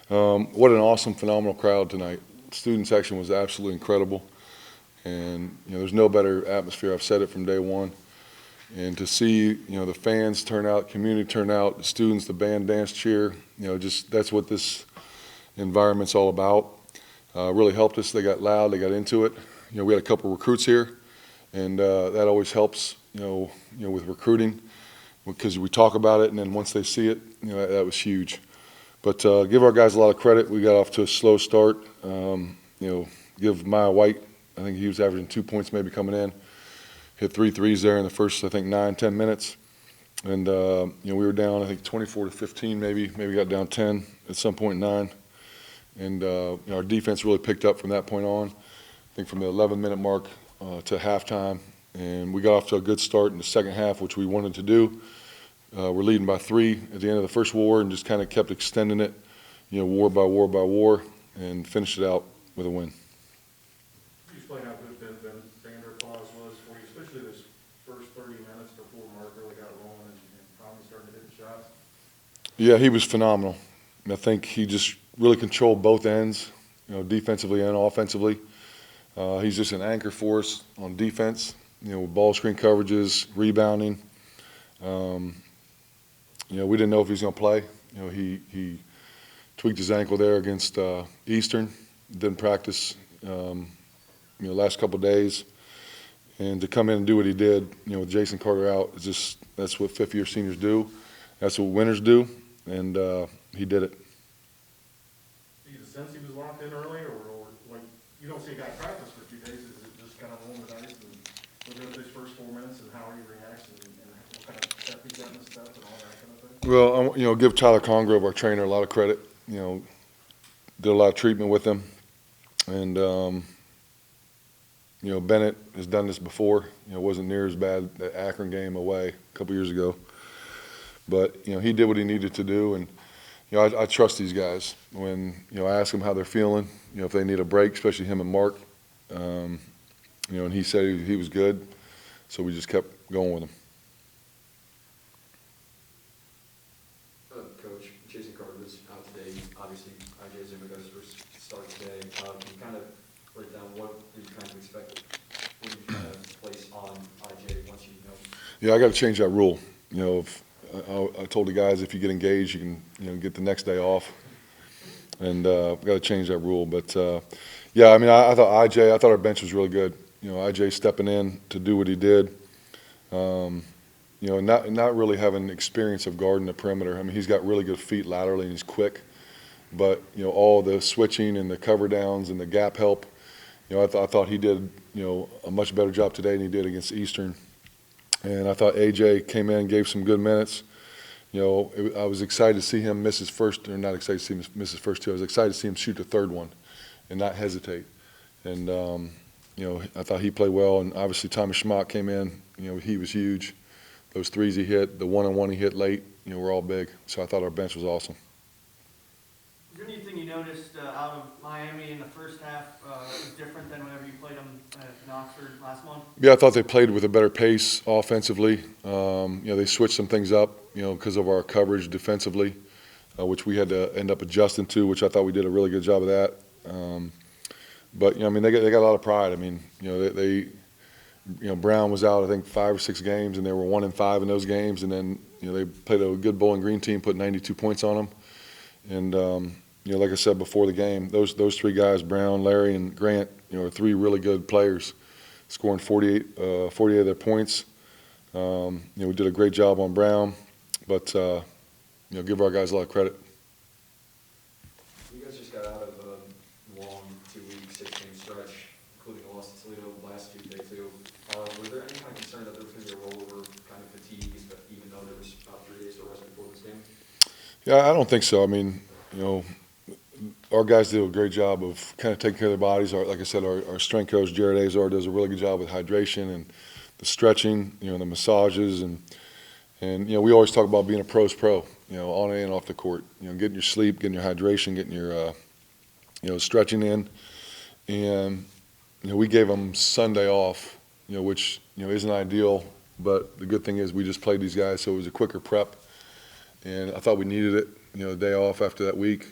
What an awesome, phenomenal crowd tonight. Student section was absolutely incredible, and there's no better atmosphere. I've said it from day one. And to see the fans turn out, community turn out, the students, the band, dance, cheer, just that's what this environment's all about. Really helped us. They got loud. They got into it. We had a couple recruits here, and that always helps. With recruiting, because we talk about it, and then once they see it, that was huge. But give our guys a lot of credit. We got off to a slow start. Give Maya White, I think he was averaging 2 points maybe coming in. Hit 3 threes there in the first, I think, 9-10 minutes. And, we were down, I think, 24-15 maybe got down 10 at some point, 9. And our defense really picked up from that point on, I think from the 11-minute mark to halftime. And we got off to a good start in the second half, which we wanted to do. We're leading by 3 at the end of the first war and just kind of kept extending it, war by war by war, and finished it out with a win. Can you explain how good Vander Plas was for you, especially those first 30 minutes before Mark really got rolling and finally started to hit the shots? Yeah, he was phenomenal. I think he just really controlled both ends, defensively and offensively. He's just an anchor for us on defense, with ball screen coverages, rebounding. We didn't know if he was going to play. He tweaked his ankle there against Eastern. Didn't practice, last couple of days. And to come in and do what he did, with Jason Carter out, that's what fifth-year seniors do. That's what winners do, and he did it. Do you sense he was locked in early, or like you don't see a guy practice for 2 days? Is it just kind of rolling the dice and looking at those first 4 minutes and how he reacts and what kind of step he's got in the steps and all that kind of thing? Well, give Tyler Congrove, our trainer, a lot of credit. Did a lot of treatment with him. And, Bennett has done this before. It wasn't near as bad, the Akron game away a couple years ago. But, he did what he needed to do. And, I trust these guys. When, I ask them how they're feeling, if they need a break, especially him and Mark. And he said he was good. So we just kept going with him. Coach, Jason Carter was out today. Obviously, IJ's in with us for start today. Can you kind of break down what you kind of expect? What do you kind of place on IJ once you know? Yeah, I got to change that rule. I told the guys if you get engaged, you can get the next day off, and got to change that rule. But yeah, I thought I thought our bench was really good. IJ stepping in to do what he did. Not really having experience of guarding the perimeter. He's got really good feet laterally and he's quick. But, all the switching and the cover downs and the gap help, I thought he did, a much better job today than he did against Eastern. And I thought AJ came in and gave some good minutes. I was excited to see him miss his first, or not excited to see him miss his first two. I was excited to see him shoot the third one and not hesitate. And, I thought he played well. And obviously Thomas Schmock came in, he was huge. Those threes he hit, the one-on-one he hit late, were all big. So I thought our bench was awesome. Is there anything you noticed out of Miami in the first half was different than whenever you played them in Oxford last month? Yeah, I thought they played with a better pace offensively. They switched some things up, because of our coverage defensively, which we had to end up adjusting to, which I thought we did a really good job of that. But they got a lot of pride. Brown was out, I think, 5 or 6 games, and they were 1-5 in those games. And then, they played a good Bowling Green team, put 92 points on them. And, like I said before the game, those 3 guys, Brown, Larry, and Grant, are 3 really good players, scoring 48 of their points. We did a great job on Brown, but, give our guys a lot of credit. You guys just got out of a long 2-week, 6-game stretch, including a loss to Toledo last Tuesday, too. Were there any kind of concern that there was going to be a rollover kind of fatigue, even though there was about 3 days to rest before this game? Yeah, I don't think so. Our guys did a great job of kind of taking care of their bodies. Like I said, our strength coach, Jared Azar, does a really good job with hydration and the stretching, the massages. And we always talk about being a pro's pro, on and off the court. Getting your sleep, getting your hydration, getting your, stretching in. And, we gave them Sunday off, which, isn't ideal. But the good thing is we just played these guys, so it was a quicker prep. And I thought we needed it. the day off after that week.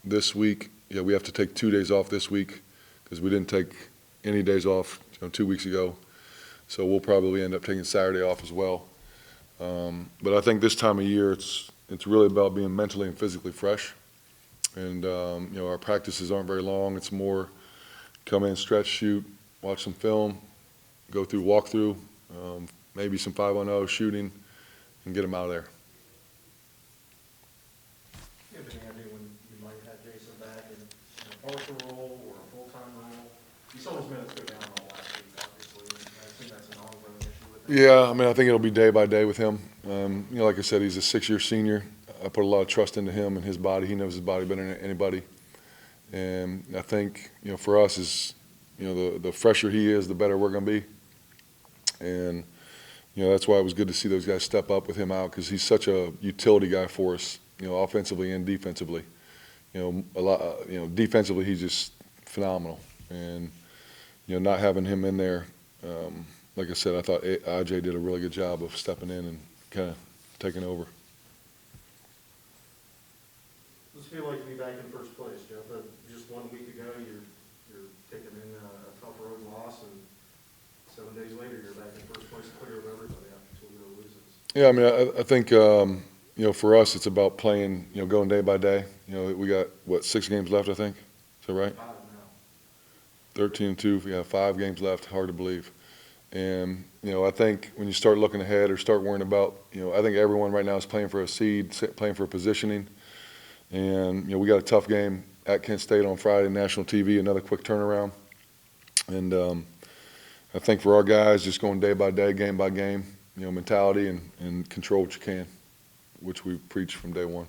This week, we have to take 2 days off this week because we didn't take any days off 2 weeks ago. So we'll probably end up taking Saturday off as well. But I think this time of year, it's really about being mentally and physically fresh. And, our practices aren't very long. It's more come in, stretch, shoot, watch some film, go through walkthrough, maybe some 5-on-0 shooting, and get them out of there. You have any idea when you might have Jason back in a partial role or a full-time role? You saw his minutes go down all last week, obviously, and I assume that's an ongoing issue with him. Yeah, I mean, I think it'll be day by day with him. Like I said, he's a 6-year senior. I put a lot of trust into him and his body. He knows his body better than anybody. And I think, for us is, the fresher he is, the better we're going to be. And, that's why it was good to see those guys step up with him out because he's such a utility guy for us, offensively and defensively. Defensively he's just phenomenal. And, not having him in there, like I said, I thought IJ did a really good job of stepping in and kind of taking over. Does it feel like to be back in first place, Jeff? Just 1 week ago, you're taking in a tough road loss, and 7 days later, you're back in first place, clear of everybody after Toledo loses. Yeah, I mean, I think, for us, it's about playing, going day by day. We got, 6 games left, I think? Is that right? 5 now. 13-2, we have 5 games left, hard to believe. And, I think when you start looking ahead or start worrying about, I think everyone right now is playing for a seed, playing for positioning. And, we got a tough game at Kent State on Friday, national TV, another quick turnaround. And I think for our guys, just going day by day, game by game, mentality and control what you can, which we preach from day one.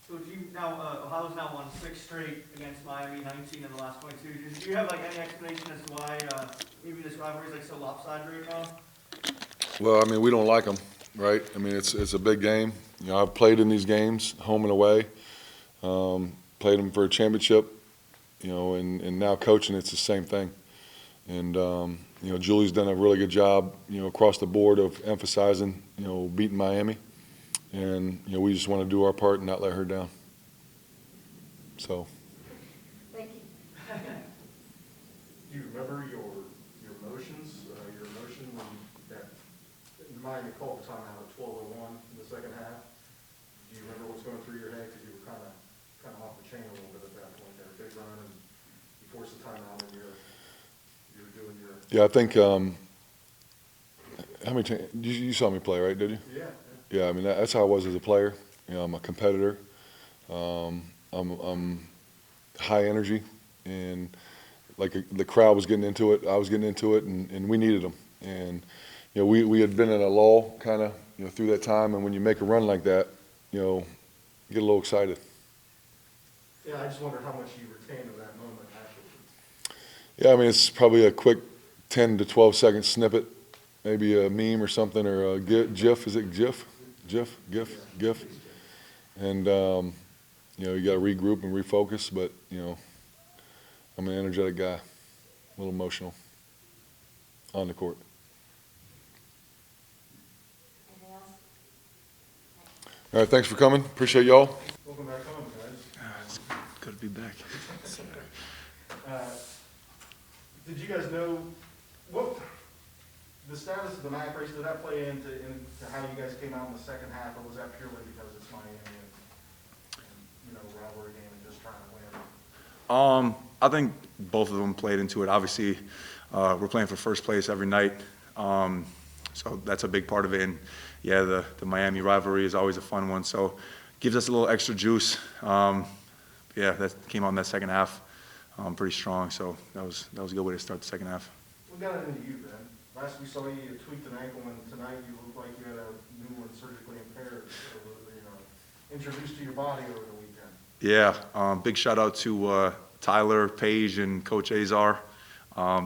So Ohio's now won 6 straight against Miami, 19 in the last 22. Do you have any explanation as to why maybe this rivalry is so lopsided right now? Well, I mean, we don't like them, right? I mean, it's a big game. I've played in these games, home and away. Played them for a championship, and now coaching, it's the same thing. And, Julie's done a really good job, across the board of emphasizing, beating Miami. And, we just want to do our part and not let her down. So. Thank you. Do you remember your emotions, your emotion when that Miami called the timeout at 12:01 in the second half? Do you remember what's going through your head? Because you were kind of off the chain a little bit at that point there. Big run, and you forced the timeout, and you're doing your. Yeah, I think. How many times you saw me play, right? Did you? Yeah. Yeah, I mean that's how I was as a player. I'm a competitor. I'm high energy, and like the crowd was getting into it, I was getting into it, and we needed them. And we had been in a lull kind of through that time, and when you make a run like that, you get a little excited. Yeah, I just wondered how much you retained of that moment actually. Yeah, I mean it's probably a quick 10 to 12 second snippet, maybe a meme or something, or a GIF. Is it GIF? GIF. And you got to regroup and refocus, but I'm an energetic guy, a little emotional on the court. Anything else? All right, thanks for coming. Appreciate y'all. Welcome back home, guys. It's good to be back. Did you guys know what the status of the MAC race? Did that play into how you guys came out in the second half, or was that purely because it's Miami and rivalry game and just trying to win? I think both of them played into it. Obviously, we're playing for first place every night, so that's a big part of it. And yeah, the Miami rivalry is always a fun one, so gives us a little extra juice. Yeah, that came out in that second half pretty strong, so that was a good way to start the second half. What got it into you, Ben? Last we saw you tweaked an ankle, and tonight you look like you had a new one surgically impaired, introduced to your body over the weekend. Yeah, big shout out to Tyler, Paige, and Coach Azar.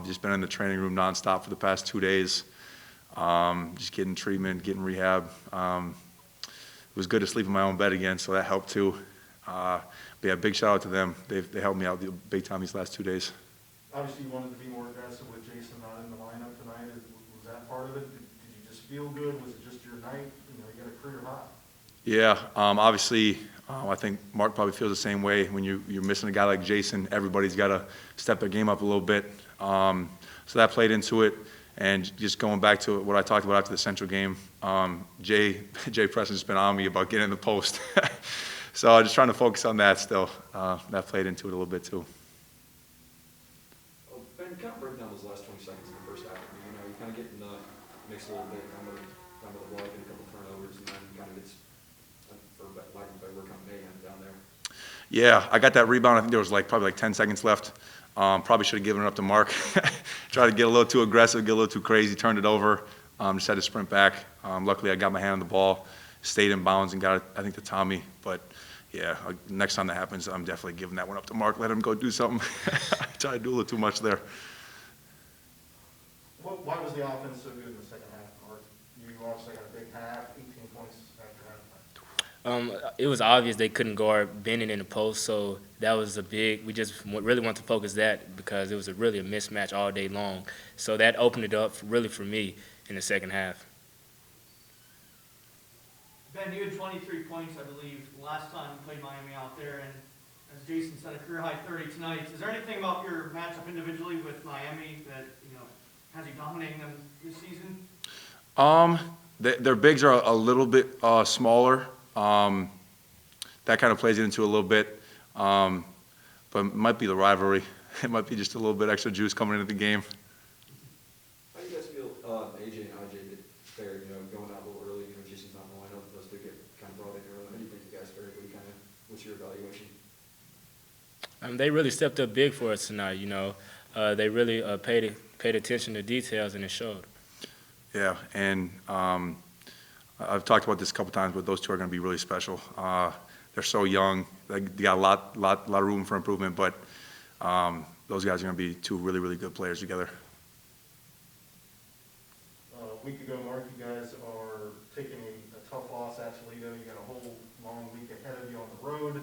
Just been in the training room nonstop for the past 2 days. Just getting treatment, getting rehab. It was good to sleep in my own bed again, so that helped too. But yeah, big shout out to them. They helped me out big time these last 2 days. Obviously, you wanted to be more aggressive with Jason not in the lineup tonight. Was that part of it? Did you just feel good? Was it just your night? a career high. Yeah, obviously, I think Mark probably feels the same way. When you're missing a guy like Jason, everybody's got to step their game up a little bit. So that played into it. And just going back to what I talked about after the Central game, Jay Preston's been on me about getting in the post. So I'm just trying to focus on that still. That played into it a little bit too. Oh, Ben, kind of break down those last 20 seconds in the first half. I mean, you kind of get in the mix a little bit, kind of the block and a couple turnovers, and then kind of gets, for lack of a better word, kind of mayhem down there. Yeah, I got that rebound. I think there was probably 10 seconds left. Probably should have given it up to Mark. Tried to get a little too aggressive, get a little too crazy, turned it over. Just had to sprint back. Luckily, I got my hand on the ball, stayed in bounds, and got it, I think, to Tommy. But, yeah, next time that happens, I'm definitely giving that one up to Mark. Let him go do something. Tried to do a little too much there. Why was the offense so good in the second half, Mark? You obviously got a big half, 18 points after halftime. It was obvious they couldn't guard Bennett in the post, so that was we just really wanted to focus that because it was really a mismatch all day long. So that opened it up really for me in the second half. Ben, you had 23 points, I believe, last time you played Miami out there, and as Jason said, a career high 30 tonight. Is there anything about your matchup individually with Miami that, has you dominating them this season? Their bigs are a little bit smaller. That kind of plays into it a little bit. But it might be the rivalry. It might be just a little bit extra juice coming into the game. How do you guys feel AJ and IJ did fare, going out a little early, Jason's not in the lineup, those two get kind of brought in early. How do you think you guys fared? What's your evaluation? They really stepped up big for us tonight, They really paid attention to details, and it showed. Yeah, and I've talked about this a couple times, but those two are going to be really special. They're so young. They got a lot of room for improvement, but those guys are going to be two really, really good players together. A week ago, Mark, you guys are taking a tough loss at Toledo. You got a whole long week ahead of you on the road.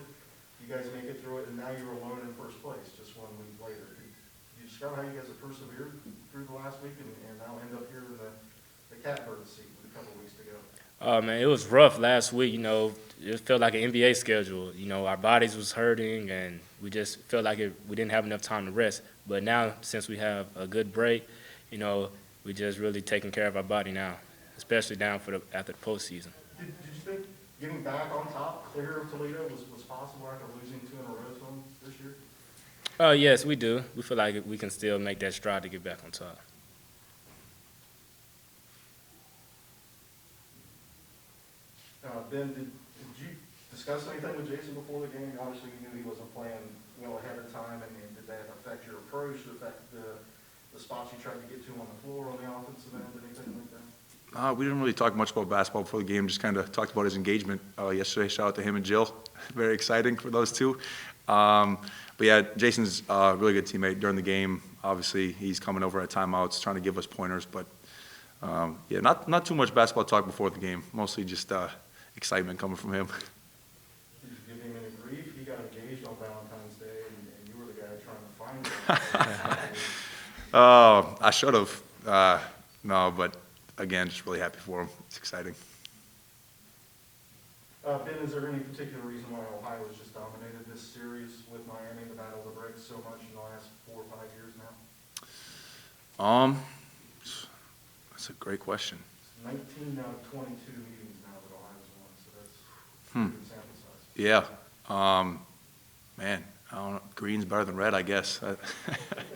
You guys make it through it, and now you're alone in first place just 1 week later. Could you describe how you guys have persevered through the last week and now end up here in the catbird seat with a couple of weeks to go? Man, it was rough last week, It felt like an NBA schedule. Our bodies was hurting, and we just felt like we didn't have enough time to rest. But now, since we have a good break, we just really taking care of our body now, especially down after the postseason. Did you think getting back on top, clear of Toledo, was possible after losing 2 in a row to them this year? Yes, we do. We feel like we can still make that stride to get back on top. Ben, did you discuss anything with Jason before the game? Obviously, you knew he wasn't playing well ahead of time, and did that affect your approach? Did it affect the spots you tried to get to on the floor on the offensive end, anything like that? We didn't really talk much about basketball before the game, just kind of talked about his engagement yesterday. Shout out to him and Jill. Very exciting for those two. But yeah, Jason's a really good teammate during the game. Obviously, he's coming over at timeouts, trying to give us pointers. But yeah, not too much basketball talk before the game. Mostly just excitement coming from him. Did you give him any grief? He got engaged on Valentine's Day, and you were the guy trying to find him. Oh, I should have. No, but again, just really happy for him. It's exciting. Ben, is there any particular reason why Ohio has just dominated this series with Miami, the Battle of the Bricks, so much in the last 4 or 5 years now? That's a great question. 19 out of 22 meetings now that Ohio's won, so that's a good sample size. Yeah. Man, I don't know. Green's better than red, I guess.